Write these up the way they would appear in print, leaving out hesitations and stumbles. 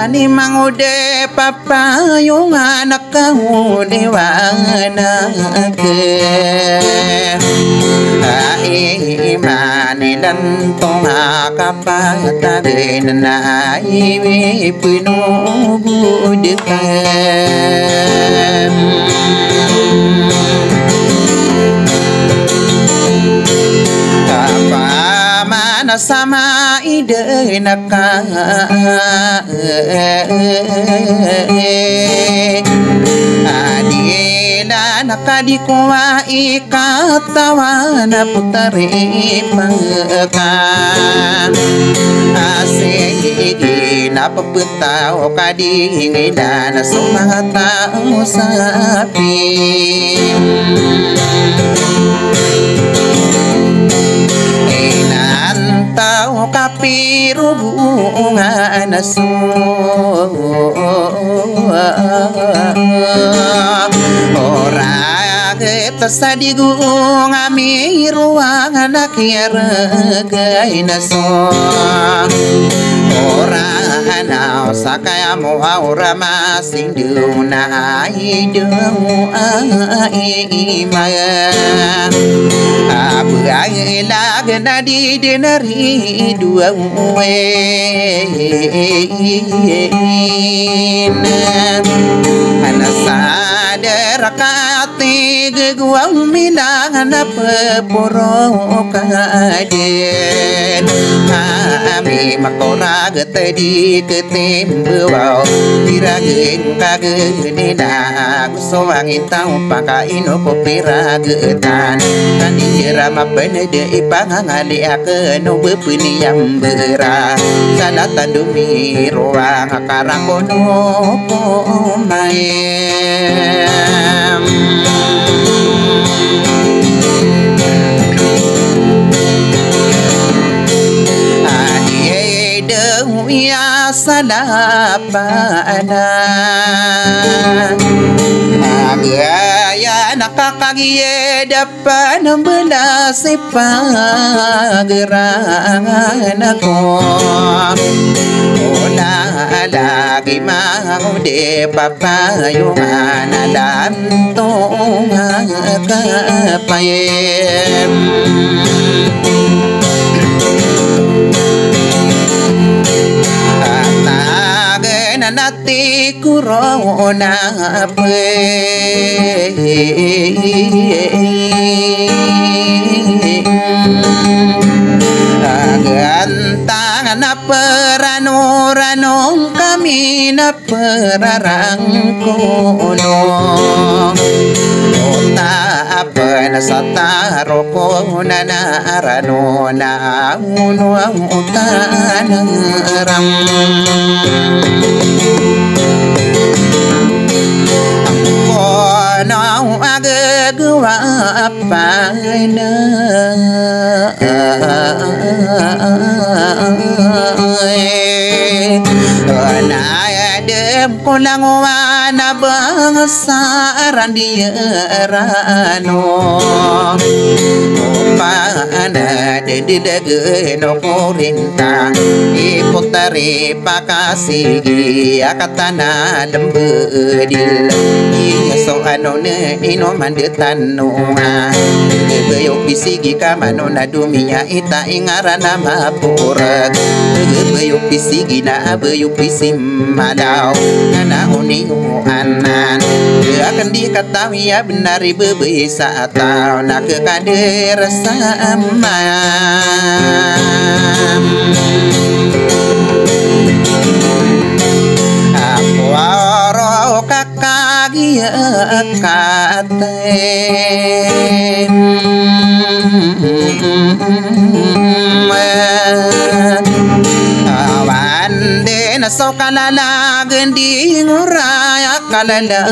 Ani mangude papayong anak kau dewana ke manilan tonga kapatagen na iwi pinugudkan mana sama ide naka adila nakadikuwa ikatawana putari pangkan asegi napaputaw kadingila na sumata usapi tau kapiru bunga nasu ora kita sadigu ngami ruang anak yargai nasu ora na sakaya mo ora masing duna hidu imaya abu lag na di denari dua ana sadar kate geguang milang na peporo kaden ami makora getedi ketembewa pirageng kagenena kusowangin tau pakain opo piragetan kanira mapenede ipangangali akeun beupini yang bera sanatan dumi ruang akarang kono mayem ya salapana agaya nakakagiye dapan belas pagerangan ako ola lagi mau de papayungan dan tonga kapayem nanati kurona pe agantang na perano kami na perarang kono apa na sataro ko na narano na uno ang utanang ram kono agagawa pa na dem ko lang wana bangsa randiarano pana dedidege no korinta iputari pakasigi akatana lembedil so ano ne ino mandetan noa beyo pisigi kamano na dumiya ita ingarana mapura beyo pisigi na beyo pisim madaw na uniu anan akan diketahui ya benar bebe saat tahu nak kekadir sama aku aro kakagi katen so kalala gendi nguraya kalala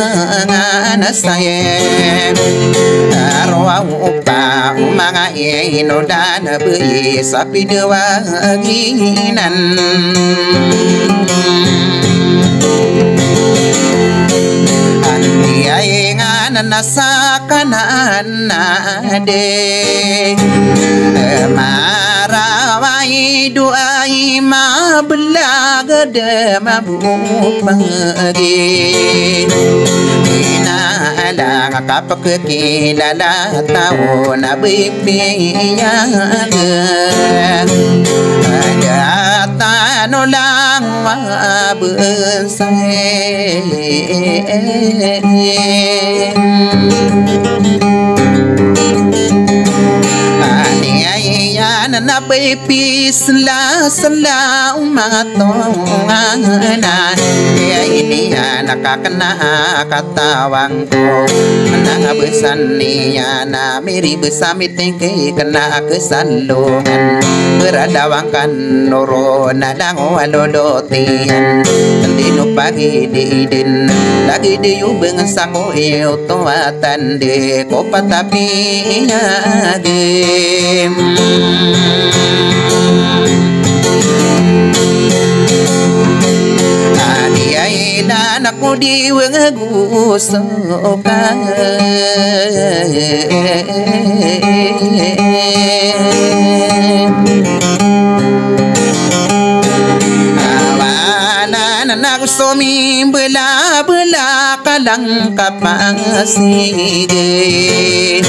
saya arwa upa umanga ino dana be sapi dewa ginan Ingan nasa kanan ade marawai duai mabelag de mabupagi inalang kapak kilala tao na bibiyaga ada tano lang mabensay na baipis la sala umatongana ya ini ya nakakana katawang ko nangabesan niya na miri besamit tingke kena kesalungan beradawang kan noro na dango alolotian tendino pagi diidin lagi diubeng sako iyo tuatan de kopatapi agem Adiailan ako di wangagusokan Awalan ako sumimbela-bela kalang kapangsigay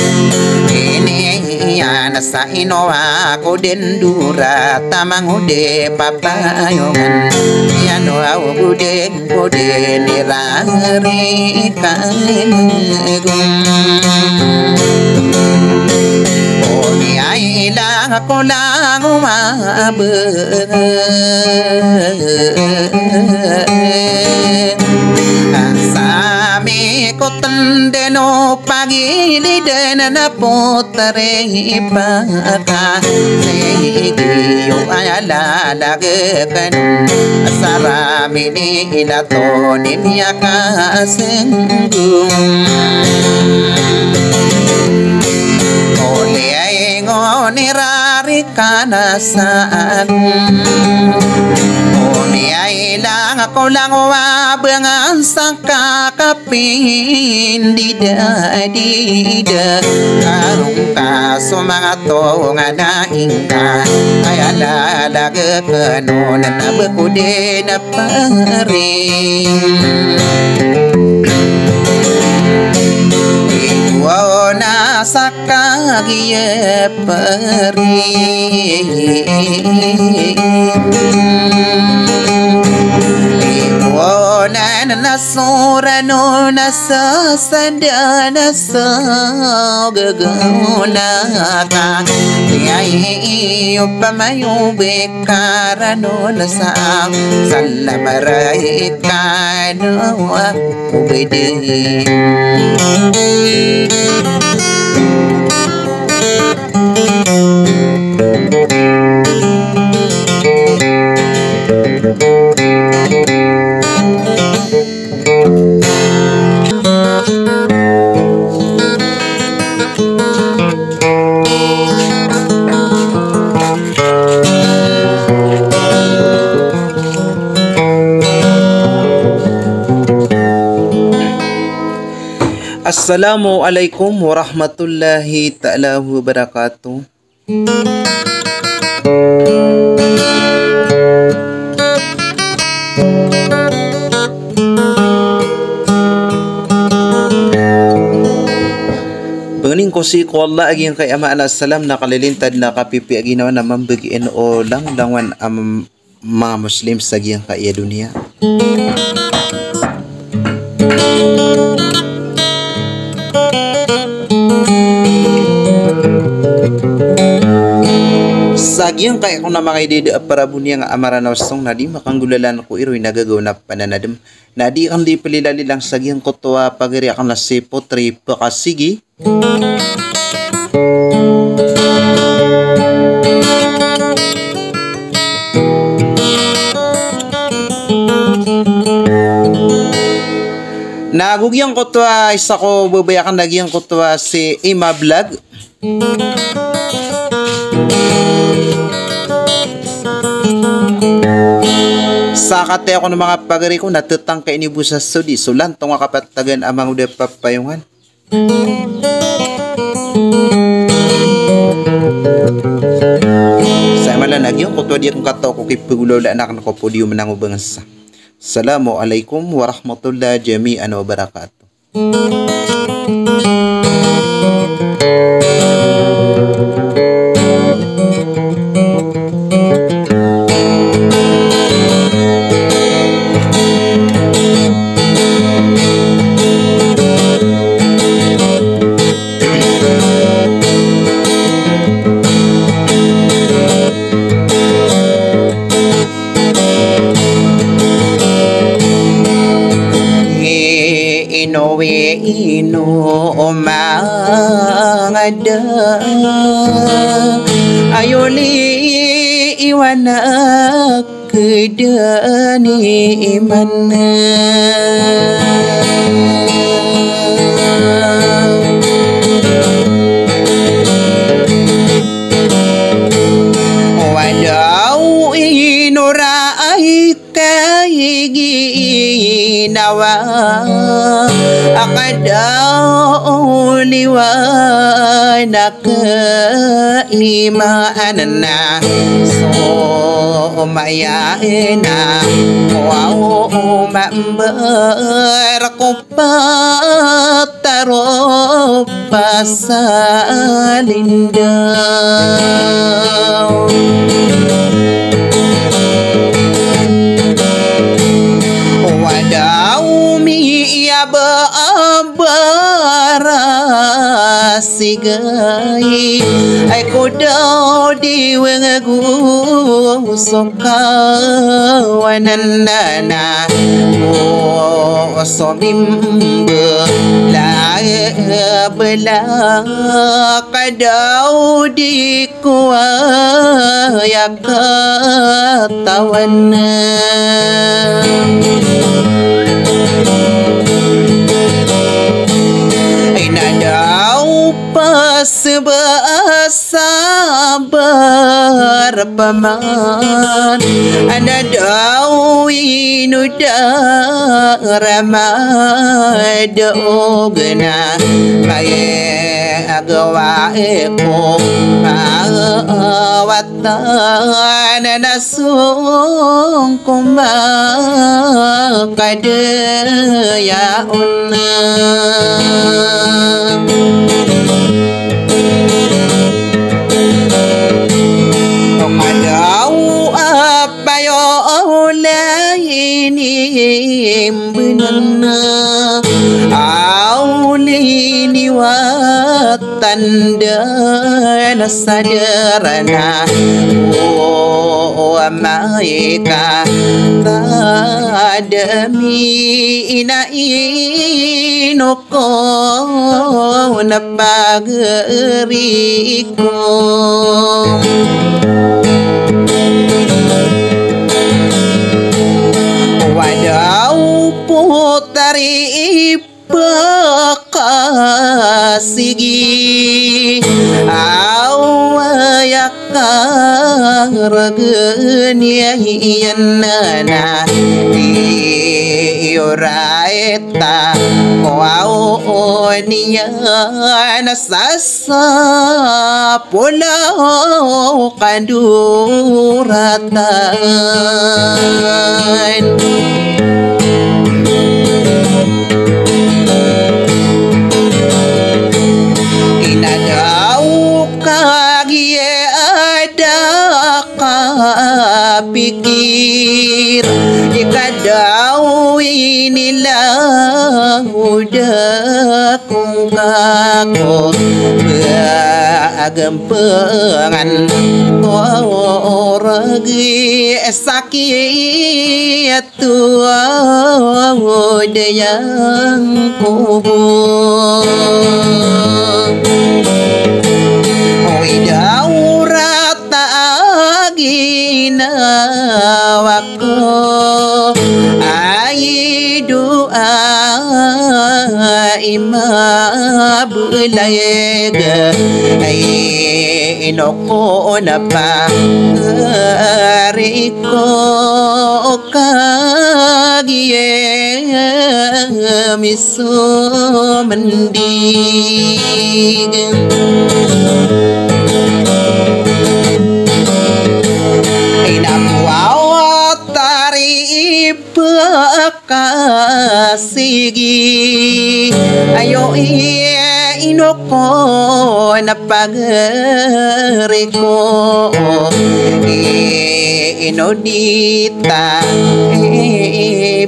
Yan sa inoa ko din dura tamang ude papayongan yan o ude nirari kanagum o niyay lang ako lang umabag Sami ko tandeno pagilidan na potare ipaka Segiyo ayalalagan Sarami ni ilato ni miyaka senggum Ole ay ngonirari ka na saan Oni ay lang ako lang wabangan sa kakapin Dida Karong kaso mga to nga naing ka Ay alalaga ka no na nabakude na paring Wow na sa kagiye paring Wow na nasura no nasa sanda nasa gagawna ka Tiyayi pamayo bekara no nasa salamaray ka no ubede Assalamualaikum warahmatullahi ta'ala wabarakatuh. Bening ko si ko Allah agi kay ama alas salam nakalilintad na kapipi agi naman na mambagiin o lang langwan ang mga Muslim sa giyang kaya dunia. Sagyang kaya kung na mga idida para bunya nga amaranawsong na di makanggulalan ko iroy nagagaw na pananadam na di kang di palilalilang sagyang kutwa pagiriakan na si potri pakasigi nagugyang kutwa isa ko babayakan nagyang kutwa si Ima Vlog Sakate ako ng mga pagari ko natatang kay ni Busa Sudi. Sulan tong kapatagan amang udah papayungan. Sa malanag yung kutwa di akong kataw ko kay pagulaw anak na ko po di manang ubangsa. Assalamualaikum warahmatullahi jami'an wa barakatuh. Ino umangada ayoli iwanak kedani imana wadau inurai kaigi nawa akadau liwana keimaanana somaya ena wau mamber kupataro pasalinda wadau mi ya bara sigai ai kodau di wengagu sokawanana mo sobimbe la bela kadau di kuaya katawana nadau pas sabar paman nadau inuda ramada ogna baye agawa eko awatan nasung kumba kadaya unna Kadau apa yo laini benana aulini watanda nasadarana amaika tadami ina inoko napageriko wadau putari pakasigi awayakaragenyana ioraeta koao niya nasasa pulau kanduratan inadau kagie ada pikir ikadau inilah udah kungkako beagempengan oragi sakit tua udah yang kubur widau rata agina wako ai doa ima bulayega ai inoko napa riko kagie miso mendig inabuaw tari pakasigi ayo inoko na pagreko inodita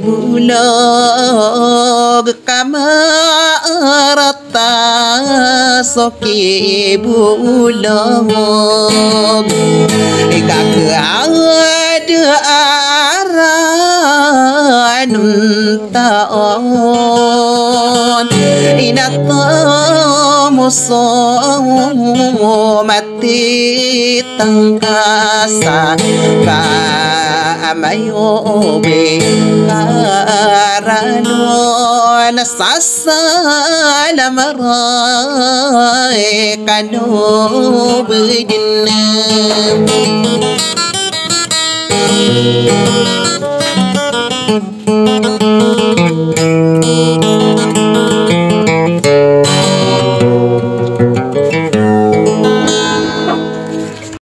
bulog kamarata soki bulog ikakada aranun taon inatamuso mati tangkasa ka amayobe karano nasasalamaray kanobidin